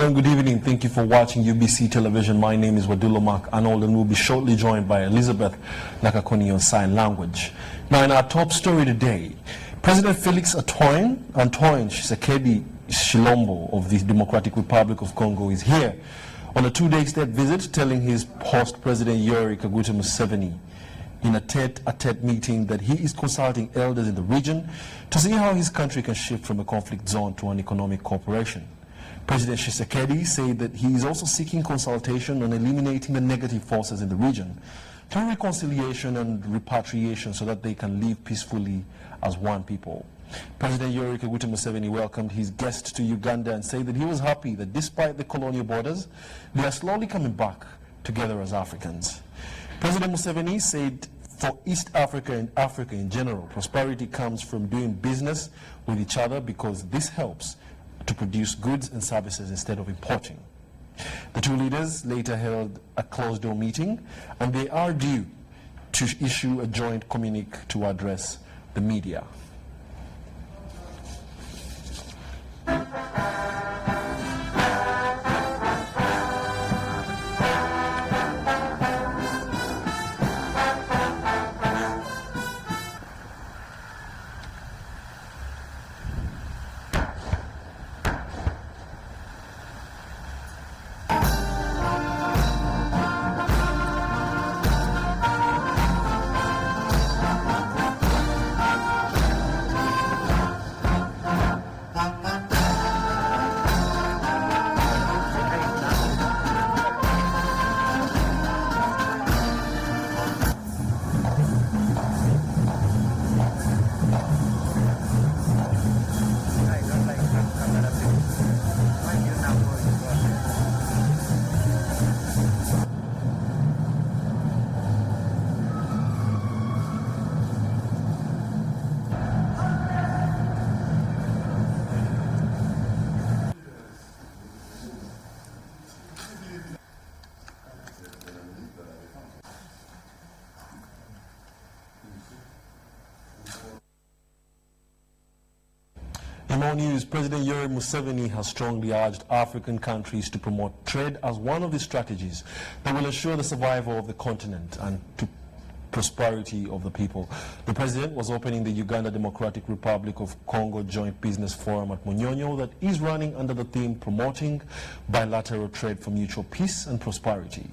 Hello and good evening. Thank you for watching UBC Television. My name is Wadulo Mark Arnold and we'll be shortly joined by Elizabeth Nakakoni on sign language. Now in our top story today, President Felix Antoine Tshisekedi Tshilombo of the Democratic Republic of Congo is here on a two-day state visit, telling his post-President Yoweri Kaguta Museveni in a tete-a-tete meeting that he is consulting elders in the region to see how his country can shift from a conflict zone to an economic cooperation. President Tshisekedi said that he is also seeking consultation on eliminating the negative forces in the region through reconciliation and repatriation so that they can live peacefully as one people. President Yoweri Kaguta Museveni welcomed his guest to Uganda and said that he was happy that despite the colonial borders, they are slowly coming back together as Africans. President Museveni said for East Africa and Africa in general, prosperity comes from doing business with each other because this helps to produce goods and services instead of importing. The two leaders later held a closed-door meeting, and they are due to issue a joint communique to address the media. In more news, President Yoweri Museveni has strongly urged African countries to promote trade as one of the strategies that will ensure the survival of the continent and to prosperity of the people. The president was opening the Uganda Democratic Republic of Congo Joint Business Forum at Munyonyo that is running under the theme Promoting Bilateral Trade for Mutual Peace and Prosperity.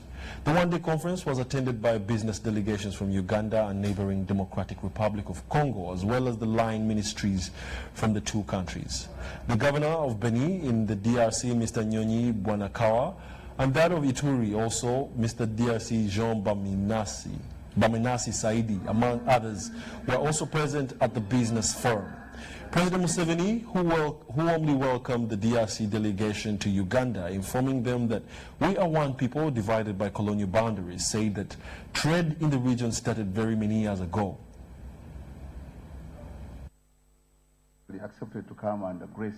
The one-day conference was attended by business delegations from Uganda and neighboring Democratic Republic of Congo, as well as the line ministries from the two countries. The governor of Beni in the DRC, Mr. Nyonyi Bwanakawa, and that of Ituri also, Mr. DRC Jean Baminasi Saidi, among others, were also present at the business forum. President Museveni, who warmly welcomed the DRC delegation to Uganda, informing them that we are one people divided by colonial boundaries, said that trade in the region started very many years ago. We accepted to come and grace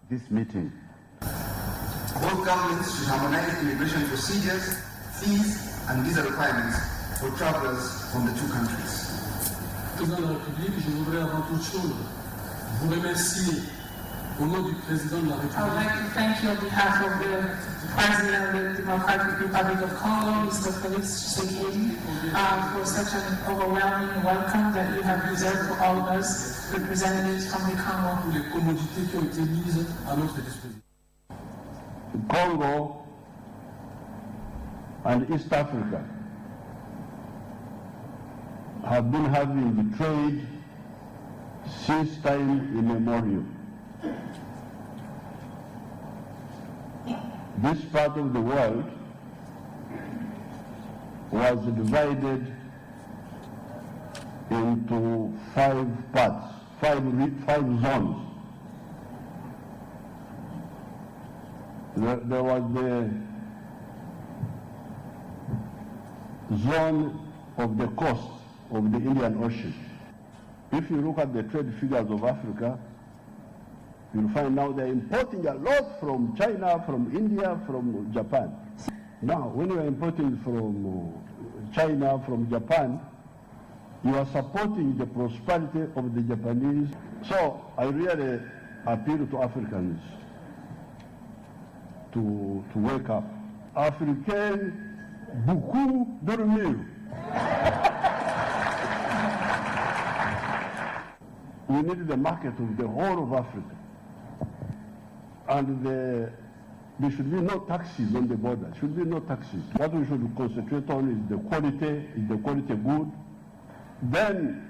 this meeting. Both governments should harmonize immigration procedures, fees, and visa requirements for travelers from the two countries. Président de la République, je voudrais avant toute chose vous remercier au nom du président de la République. I would like to thank you on behalf of the President of the Democratic Republic of Congo, Mr. Felix Tshisekedi, for such an overwhelming welcome that you have reserved for all of us, representatives from the Congo. Pour les commodités qui ont été mises à notre disposition. Congo and East Africa have been having the trade since time immemorial. This part of the world was divided into five parts, five zones. There was the zone of the coast of the Indian Ocean. If you look at the trade figures of Africa, you'll find now they're importing a lot from China, from India, from Japan. Now, when you are importing from China, from Japan, you are supporting the prosperity of the Japanese. So I really appeal to Africans to wake up. Africains, beaucoup dormir. We need the market of the whole of Africa. And there should be no taxes on the border. There should be no taxes. What we should concentrate on is the quality good. Then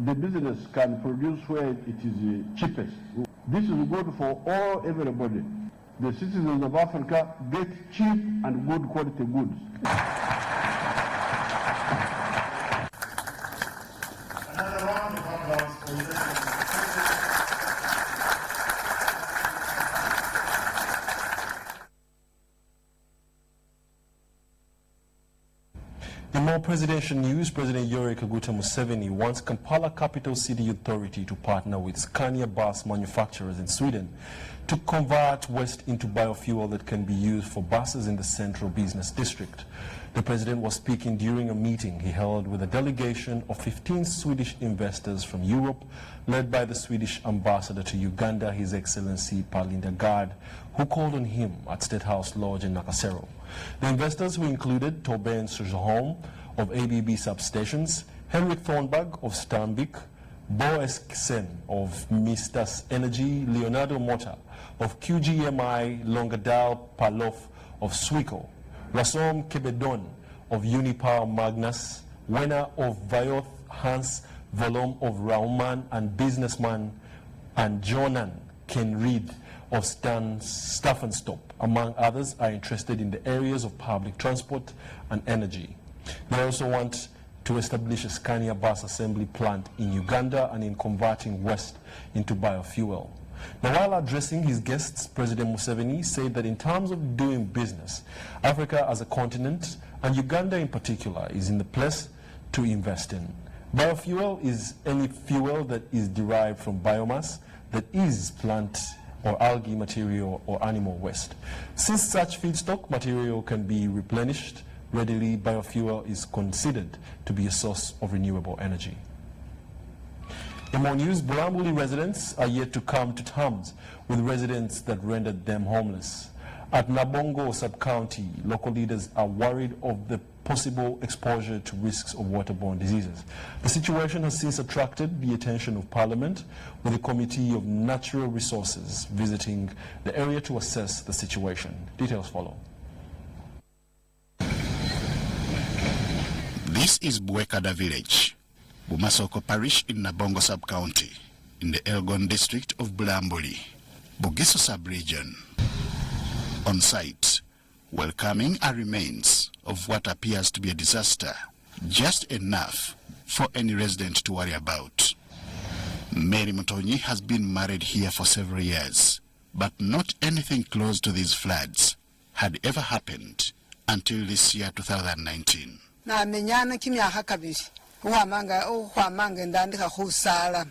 the business can produce where it is cheapest. This is good for everybody. The citizens of Africa get cheap and good quality goods. Another round of applause for the In more presidential news, President Yoweri Kaguta Museveni wants Kampala Capital City Authority to partner with Scania bus manufacturers in Sweden to convert waste into biofuel that can be used for buses in the central business district. The president was speaking during a meeting he held with a delegation of 15 Swedish investors from Europe, led by the Swedish ambassador to Uganda, His Excellency Palinda Gard, who called on him at State House Lodge in Nakasero. The investors who included Torben Sojoholm of ABB Substations, Henrik Thornberg of Stanbic, Bo Esksen of Mistas Energy, Leonardo Mota of QGMI, Longadal Palof of Swico, Rasom Kebedon of Unipower Magnus, Wena of Vayoth, Hans Volom of Rauman and businessman, and Jonan Kenreed of Staffenstop, among others, are interested in the areas of public transport and energy. They also want to establish a Scania bus assembly plant in Uganda and in converting waste into biofuel. Now, while addressing his guests, President Museveni said that in terms of doing business, Africa as a continent, and Uganda in particular, is in the place to invest in. Biofuel is any fuel that is derived from biomass that is plant or algae material or animal waste. Since such feedstock material can be replenished readily, biofuel is considered to be a source of renewable energy. In more news, Bulambuli residents are yet to come to terms with residents that rendered them homeless. At Nabongo sub-county, local leaders are worried of the possible exposure to risks of waterborne diseases. The situation has since attracted the attention of Parliament, with the Committee of Natural Resources visiting the area to assess the situation. Details follow. This is Bwekada village, Bumasoko parish in Nabongo sub-county, in the Elgon district of Bulambuli, Bugisu sub-region. On site, welcoming are remains of what appears to be a disaster, just enough for any resident to worry about. Mary Mutonyi has been married here for several years, but not anything close to these floods had ever happened until this year 2019. Na menyana kimyaka kabiri uhwamanga ndandika khusala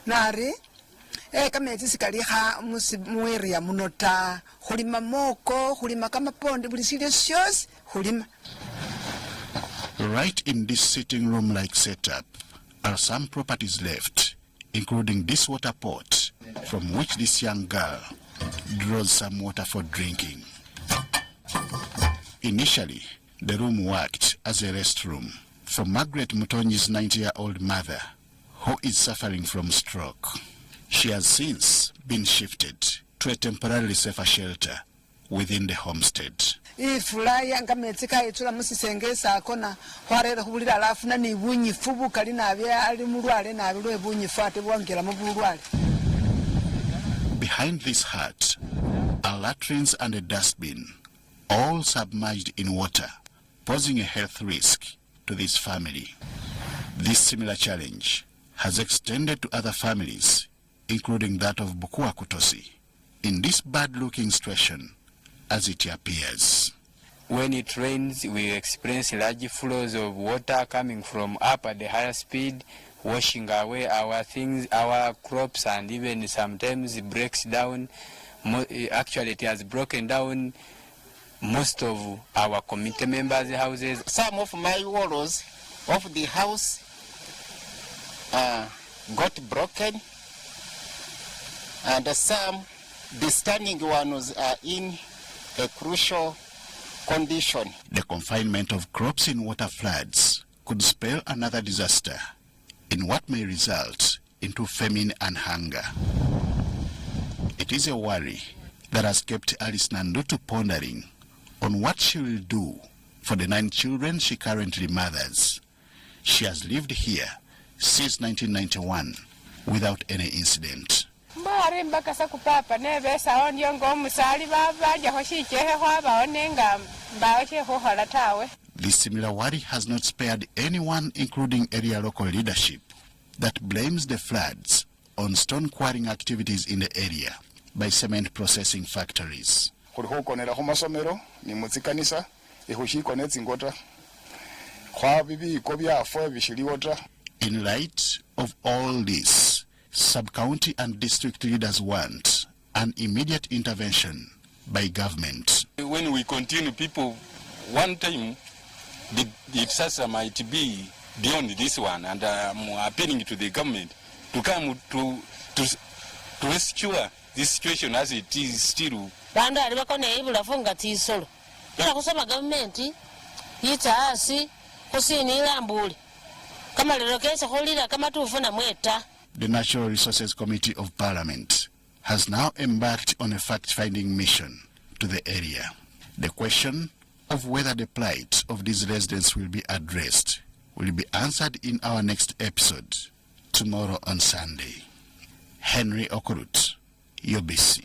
nari kametsi sikaliha mueria munota khulima moko khulima kamapondi buli sile shosi khulima. Right in this sitting room like setup are some properties left, including this water pot from which this young girl draws some water for drinking. Initially, the room worked as a restroom for Margaret Mutonyi's 90-year-old mother, who is suffering from stroke. She has since been shifted to a temporarily safer shelter within the homestead. Ifulaya ngametsi kaitsula musisengesa akona hwarera khubulira alafuna ni bunyifu bukali nabya ali mulwale nabi lwe bunyifu ate bwongera mu bulwale. Behind this hut are latrines and a dustbin, all submerged in water, posing a health risk to this family. This similar challenge has extended to other families, including that of Bukua Kutosi, in this bad-looking situation as it appears. When it rains, we experience large flows of water coming from up at the higher speed, washing away our things, our crops, and even sometimes it breaks down. Actually, it has broken down most of our community members' houses. Some of my walls of the house got broken, and some, the standing ones are in a crucial condition. The confinement of crops in water floods could spell another disaster in what may result into famine and hunger. It is a worry that has kept Alice Nandutu pondering on what she will do for the 9 children she currently mothers. She has lived here since 1991 without any incident. This similar worry has not spared anyone, including area local leadership, that blames the floods on stone quarrying activities in the area by cement processing factories. In light of all this, sub-county and district leaders want an immediate intervention by government. When we continue, people, one time, the disaster might be beyond this one, and I'm appealing to the government to come to rescue this situation as it is still. The Natural Resources Committee of Parliament has now embarked on a fact-finding mission to the area. The question of whether the plight of these residents will be addressed will be answered in our next episode tomorrow on Sunday. Henry Okurut, UBC.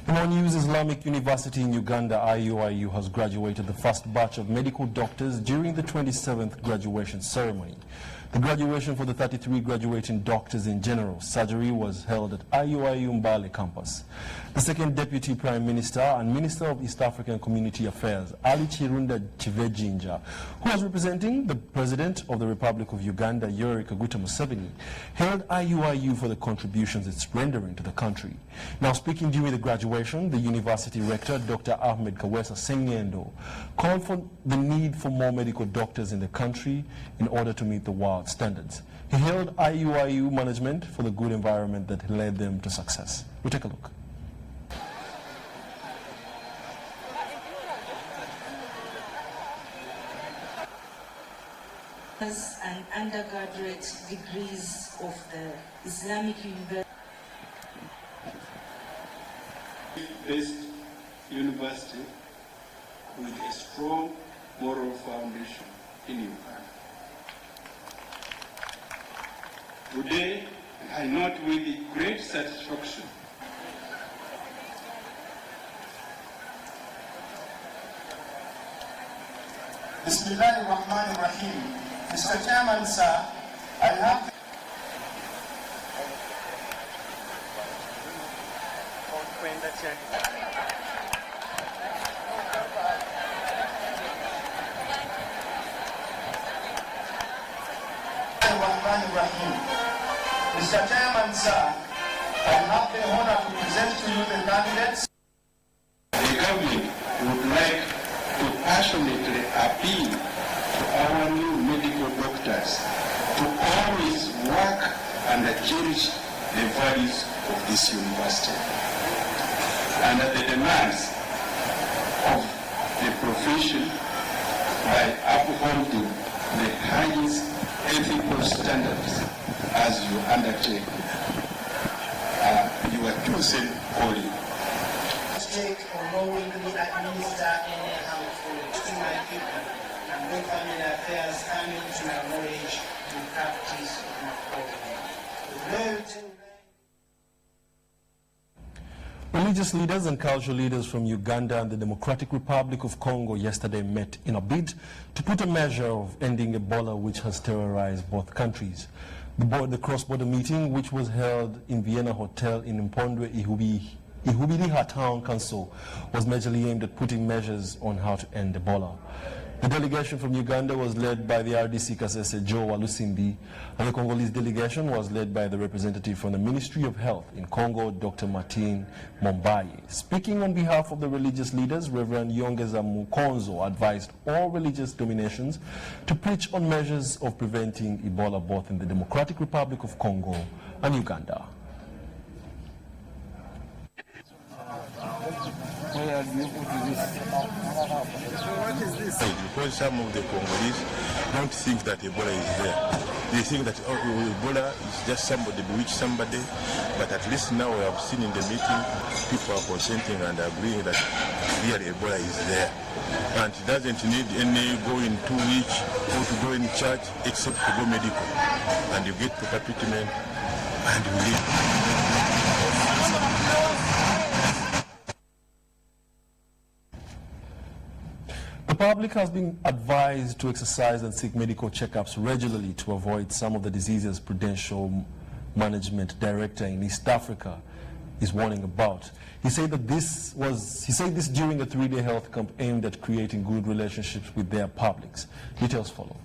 In our news, Islamic University in Uganda, IUIU, has graduated the first batch of medical doctors during the 27th graduation ceremony. The graduation for the 33 graduating doctors in general surgery was held at IUIU Mbale campus. The second Deputy Prime Minister and Minister of East African Community Affairs, Ali Chirunda Chivejinja, who was representing the President of the Republic of Uganda, Yoweri Kaguta Museveni, hailed IUIU for the contributions it's rendering to the country. Now, speaking during the graduation, the university rector, Dr. Ahmed Kawesa Sengendo, called for the need for more medical doctors in the country in order to meet the world standards. He hailed IUIU management for the good environment that led them to success. We'll take a look. And undergraduate degrees of the Islamic University. Based university with a strong moral foundation in Uganda. Today, I note with great satisfaction Bismillahirrahmanirrahim. Mr. Chairman, sir, I have Mr. Chairman, sir, I have the honor to present to you the candidates. The government would like to passionately appeal to our new medical doctors to always work and cherish the values of this university and the demands of the profession by upholding the highest ethical standards as you undertake your chosen calling. Take or knowingly administer any harmful to my people and no family affairs coming to my knowledge in practice of my calling. Religious leaders and cultural leaders from Uganda and the Democratic Republic of Congo yesterday met in a bid to put a measure of ending Ebola, which has terrorized both countries. The cross-border meeting, which was held in Vienna Hotel in Mpondwe, Ihubiriha Town Council, was majorly aimed at putting measures on how to end Ebola. The delegation from Uganda was led by the RDC Kasese Joe Walusimbi, and the Congolese delegation was led by the representative from the Ministry of Health in Congo, Dr. Martin Mombaye. Speaking on behalf of the religious leaders, Reverend Yongeza Mukonzo advised all religious dominations to preach on measures of preventing Ebola both in the Democratic Republic of Congo and Uganda. Because some of the Congolese don't think that Ebola is there. They think that Ebola is just somebody bewitched somebody, but at least now we have seen in the meeting, people are consenting and agreeing that really Ebola is there. And it doesn't need any going to which or to go in church except to go medical. And you get proper treatment and you live. The public has been advised to exercise and seek medical checkups regularly to avoid some of the diseases Prudential Management Director in East Africa is warning about. He said this during a 3-day health camp aimed at creating good relationships with their publics. Details follow.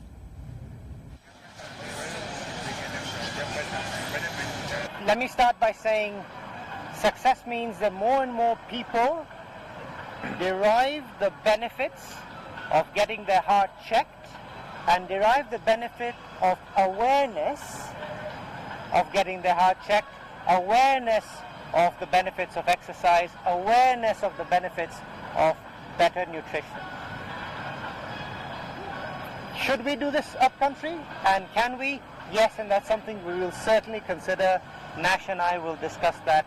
Let me start by saying success means that more and more people derive the benefits of getting their heart checked and derive the benefit of awareness of getting their heart checked, awareness of the benefits of exercise, awareness of the benefits of better nutrition. Should we do this upcountry, and can we? Yes, and that's something we will certainly consider. Nash and I will discuss that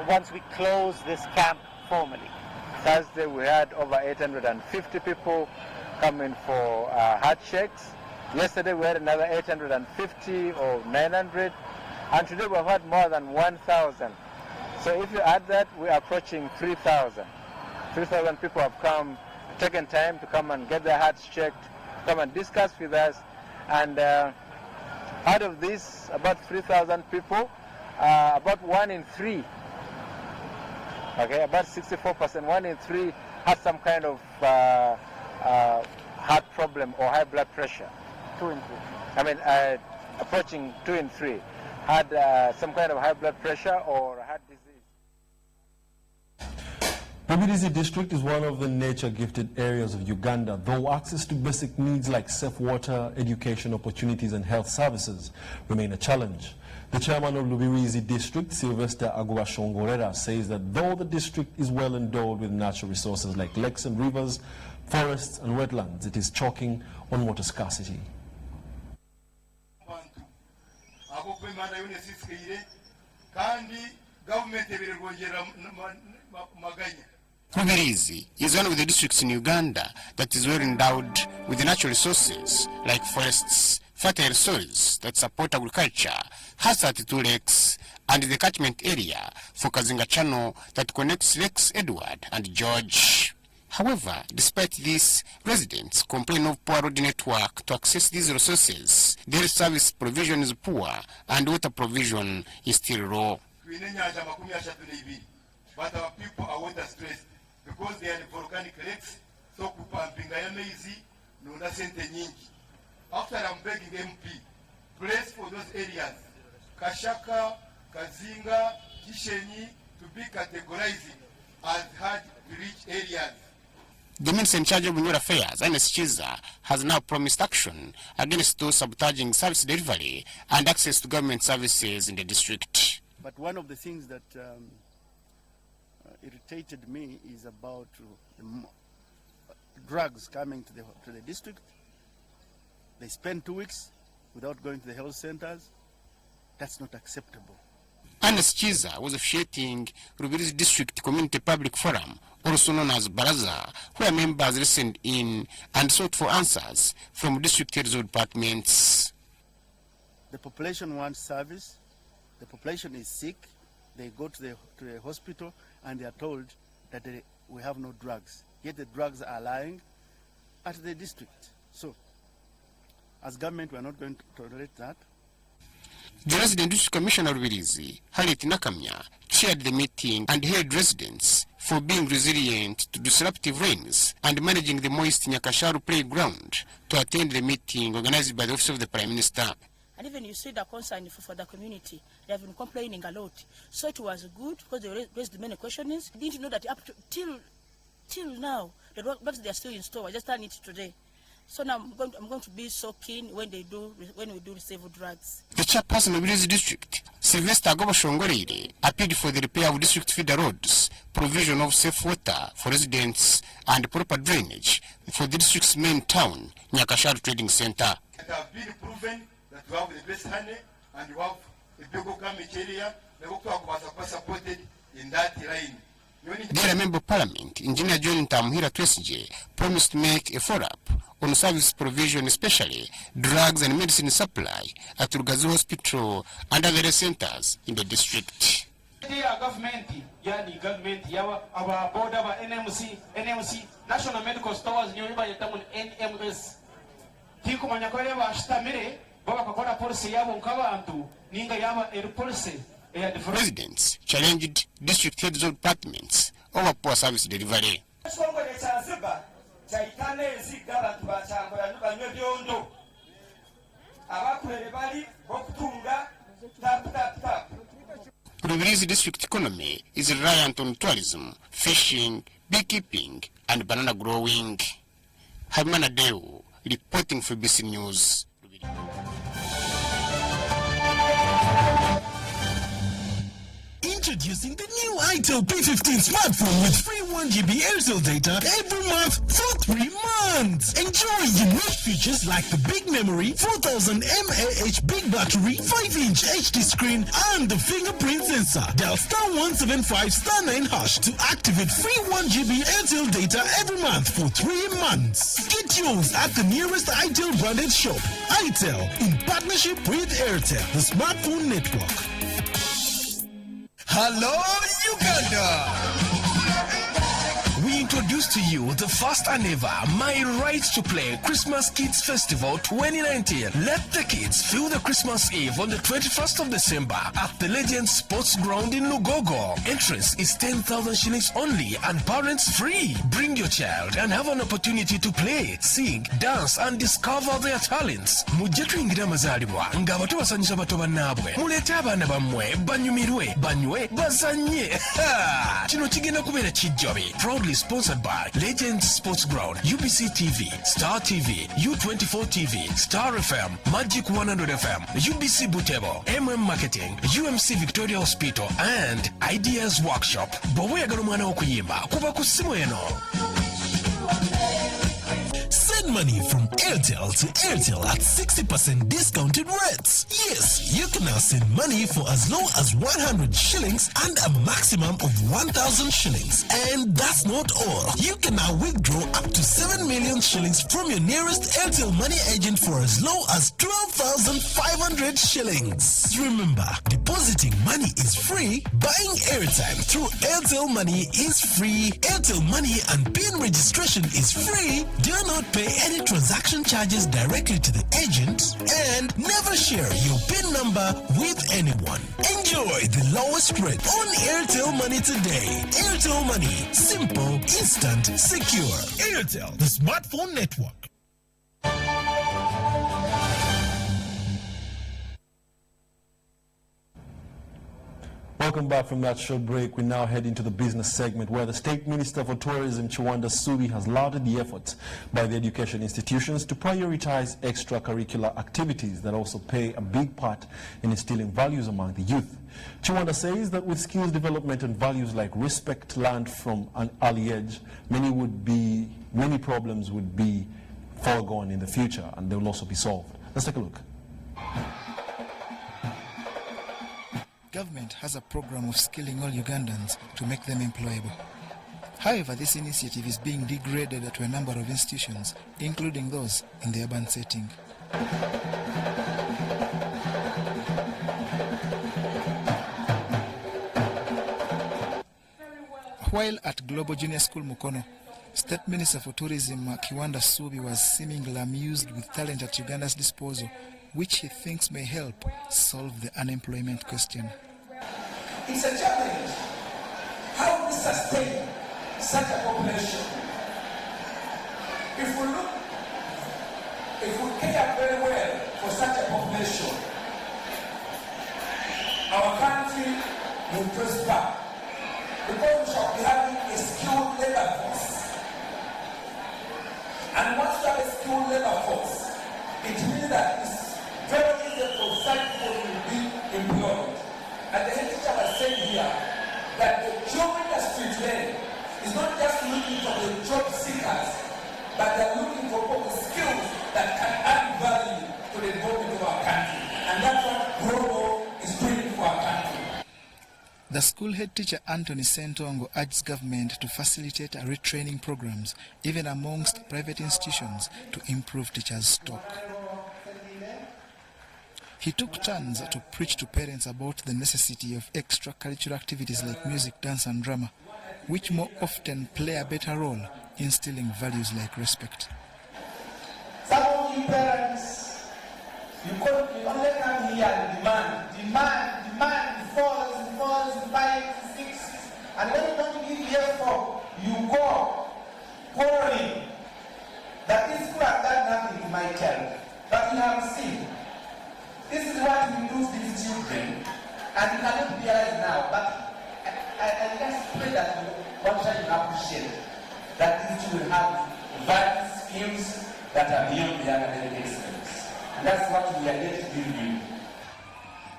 once we close this camp formally. Thursday we had over 850 people coming for heart checks. Yesterday we had another 850 or 900, and today we've had more than 1,000. So if you add that, we're approaching 3,000. 3,000 people have come, taken time to come and get their hearts checked, come and discuss with us. And out of this, about 3,000 people, about 1 in 3, okay, about 64%, 1 in 3 has some kind of heart problem or high blood pressure. 2 in 3. I mean, approaching 2 in 3 had some kind of high blood pressure or heart disease. Rubirizi district is one of the nature-gifted areas of Uganda, though access to basic needs like safe water, education opportunities and health services remain a challenge. The chairman of Rubirizi district, Sylvester Agubashongorera, says that though the district is well endowed with natural resources like lakes and rivers, forests and wetlands, it is choking on water scarcity. Rubirizi is one of the districts in Uganda that is well endowed with natural resources like forests, fertile soils that support agriculture, has 32 lakes, and the catchment area for Kazinga Channel that connects Lakes Edward and George. However, despite this, residents complain of poor road network to access these resources. Their service provision is poor and water provision is still low. But our people are water stressed because they are volcanic lakes, so kupampinga yameizi nuna sente nyingi. After I'm begging MP, place for those areas, Kashaka, Kazinga, Kishenyi, to be categorized as hard-to-reach areas. The Minister in charge of Rural Affairs, Ines Chiza, has now promised action against those sabotaging service delivery and access to government services in the district. But one of the things that irritated me is about the drugs coming to the district. They spend 2 weeks without going to the health centers. That's not acceptable. Ines Chiza was officiating Rubirizi District Community Public Forum, also known as Baraza, where members listened in and sought for answers from district heads of departments. The population wants service. The population is sick. They go to the hospital and they are told that we have no drugs. Yet the drugs are lying at the district. So, as government, we are not going to tolerate that. The resident district commissioner of Rubirizi, Harriet Nakamya, chaired the meeting and hailed residents for being resilient to disruptive rains and managing the moist Nyakasharu playground to attend the meeting organized by the Office of the Prime Minister. And even you see the concern for the community, they have been complaining a lot. So it was good because they raised many questions. Didn't know that up to till now, the drugs they are still in store. I just done it today. So now I'm going to be so keen when we do receive drugs. The chairperson of Rubirizi district Sylvester Agoboshongolere appealed for the repair of district feeder roads, provision of safe water for residents, and proper drainage for the district's main town, Nyakashar Trading Center. It has been proven that we have the best honey and we have a big government area that was supported in that line. Their Member of Parliament, Engineer John Tamuhira Twesije, promised to make a follow-up on service provision, especially drugs and medicine supply at Rugazu Hospital and other centers in the district. Government, our board, our NMC, National Medical Stores, NMS. Residents challenged district heads of departments over poor service delivery. Rubirizi district economy is reliant on tourism, fishing, beekeeping, and banana growing. Hamana Deu reporting for BC News. Introducing the new itel P15 smartphone with free 1GB Airtel data every month for 3 months. Enjoy unique features like the big memory, 4000 mAh big battery, 5-inch HD screen, and the fingerprint sensor. Dial *175 *9# to activate free 1GB Airtel data every month for 3 months. Get yours at the nearest itel branded shop. itel, in partnership with Airtel, the smartphone network. Hello, Uganda! We introduce to you the first and ever My Right to Play Christmas Kids Festival 2019. Let the kids feel the Christmas Eve on the 21st of December at the Legend Sports Ground in Lugogo. Entrance is 10,000 shillings only and parents free. Bring your child and have an opportunity to play, sing, dance and discover their talents. Mujje tuyingira amazaalibwa nga abato basanyusa bato bannaabwe. Muleete abaana bammwe banyumirwe, banywe, bazanye. Kino kigenda kubeera kijjobe. Proudly sponsored by Legend Sports Ground, UBC TV, Star TV, U24 TV, Star FM, Magic 100 FM, UBC Butebo, Marketing, UMC Victoria Hospital, and Ideas Workshop. Bw'oyagala omwana okuyimba kuba ku ssimu eno. Send money from Airtel to Airtel at 60% discounted rates. Yes, you can now send money for as low as 100 shillings and a maximum of 1,000 shillings. And that's not all. You can now withdraw up to 7 million shillings from your nearest Airtel money agent for as low as 12,500 shillings. Remember, depositing money is free. Buying airtime through Airtel Money is free. Airtel Money and PIN registration is free. Do not pay any transaction charges directly to the agent, and never share your PIN number with anyone. Enjoy the lowest rate on Airtel Money today. Airtel Money, simple, instant, secure. Airtel, the smartphone network. Welcome back from that short break. We now head into the business segment where the State Minister for Tourism, Chiwanda Subi, has lauded the efforts by the education institutions to prioritize extracurricular activities that also play a big part in instilling values among the youth. Chiwanda says that with skills development and values like respect learned from an early age, many problems would be foregone in the future and they will also be solved. Let's take a look. Government has a program of skilling all Ugandans to make them employable. However, this initiative is being degraded to a number of institutions, including those in the urban setting. While at Global Junior School Mukono, State Minister for Tourism Chiwanda Subi was seemingly amused with talent at Uganda's disposal, which he thinks may help solve the unemployment question. It's a challenge. How do we sustain such a population? If we care very well for such a population, our country will prosper because we shall be having a skilled labor force. And once you have a skilled labor force, it means that it's very easy for such people to be employed. And the head teacher was saying here that the job industry today is not just looking for the job seekers, but they're looking for skills that can add value to the development of our country. And that's what Global is doing for our country. The school head teacher Anthony Sentongo urged government to facilitate retraining programs even amongst private institutions to improve teachers' stock. He took turns to preach to parents about the necessity of extracurricular activities like music, dance and drama, which more often play a better role in instilling values like respect. Some of you parents, you only come here and demand, falls, 5, 6, and when you don't give here for, you go quarreling that this school has done nothing to my child, but you have seen. This is what we do to these children, and you cannot realize now, but I just pray that one time you appreciate that these children have valid skills that are beyond the academic excellence. And that's what we are here to give you.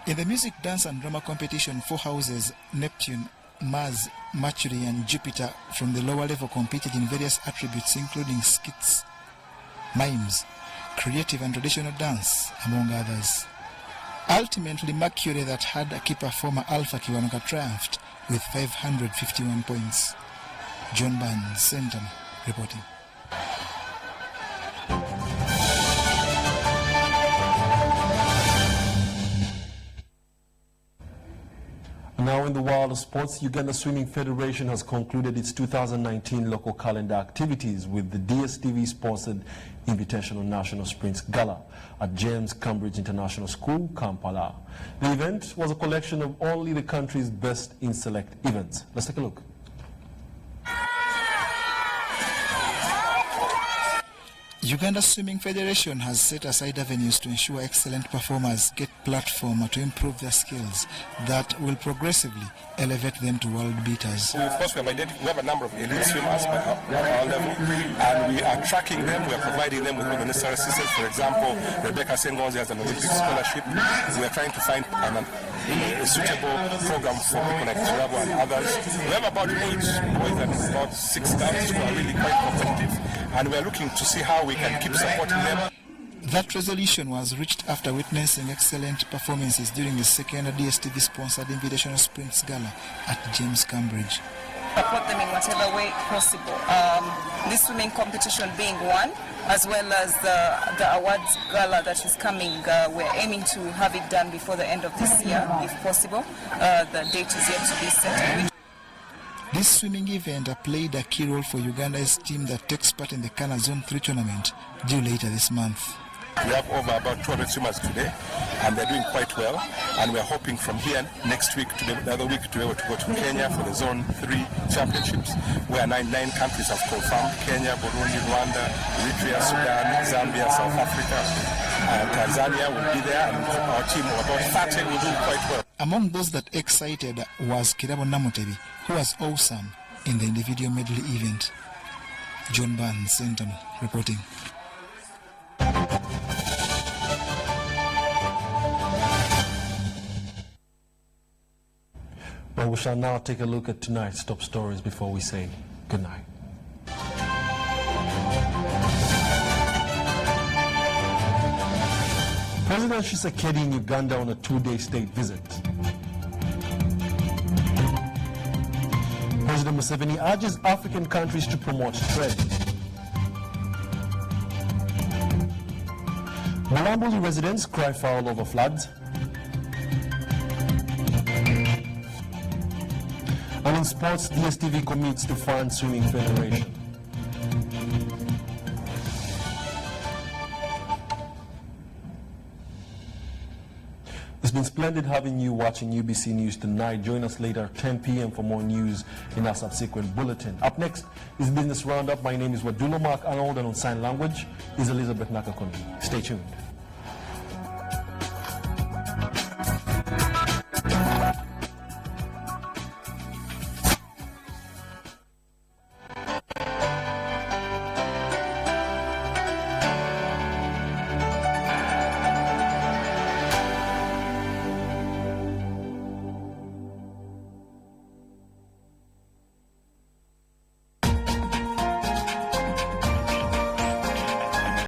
In the music, dance and drama competition, 4 houses, Neptune, Mars, Mercury and Jupiter from the lower level competed in various attributes including skits, mimes, creative and traditional dance, among others. Ultimately, Mercury, that had a key performer Alpha Kiwanuka, triumphed with 551 points. John Barnes, Centum, reporting. Now in the world of sports, Uganda Swimming Federation has concluded its 2019 local calendar activities with the DSTV-sponsored Invitational National Sprints Gala at James Cambridge International School, Kampala. The event was a collection of only the country's best in select events. Let's take a look. Uganda Swimming Federation has set aside avenues to ensure excellent performers get platform to improve their skills that will progressively elevate them to world beaters. Of course, we have a number of elite swimmers at our level, and we are tracking them. We are providing them with all the necessary assistance. For example, Rebecca Sengonzi has an Olympic scholarship. We are trying to find a suitable program for people like Chirabo and others. We have about 8 boys and about 6 girls who are really quite competitive, and we are looking to see how we can keep supporting them. That resolution was reached after witnessing excellent performances during the second DSTV-sponsored Invitational Sprints Gala at James Cambridge. Support them in whatever way possible. This swimming competition being one, as well as the awards gala that is coming. We're aiming to have it done before the end of this year, if possible. The date is yet to be set. This swimming event played a key role for Uganda's team that takes part in the Kana Zone 3 tournament due later this month. We have over about 200 swimmers today, and they're doing quite well. And we're hoping from here next week, the other week, to be able to go to Kenya for the Zone 3 championships, where nine countries have confirmed: Kenya, Burundi, Rwanda, Eritrea, Sudan, Zambia, South Africa, and Tanzania will be there. And our team of about 30 will do quite well. Among those that excited was Kirabo Namutebi, who was awesome in the individual medley event. John Barnes, Centum, reporting. Well, we shall now take a look at tonight's top stories before we say good night. President Tshisekedi in Uganda on a 2-day state visit. President Museveni urges African countries to promote trade. Mulambuli residents cry foul over floods. And in sports, DSTV commits to fund Swimming Federation. It's been splendid having you watching UBC News tonight. Join us later at 10 p.m. for more news in our subsequent bulletin. Up next is Business Roundup. My name is Wadulo Mark Arnold, and on sign language is Elizabeth Nakakoni. Stay tuned.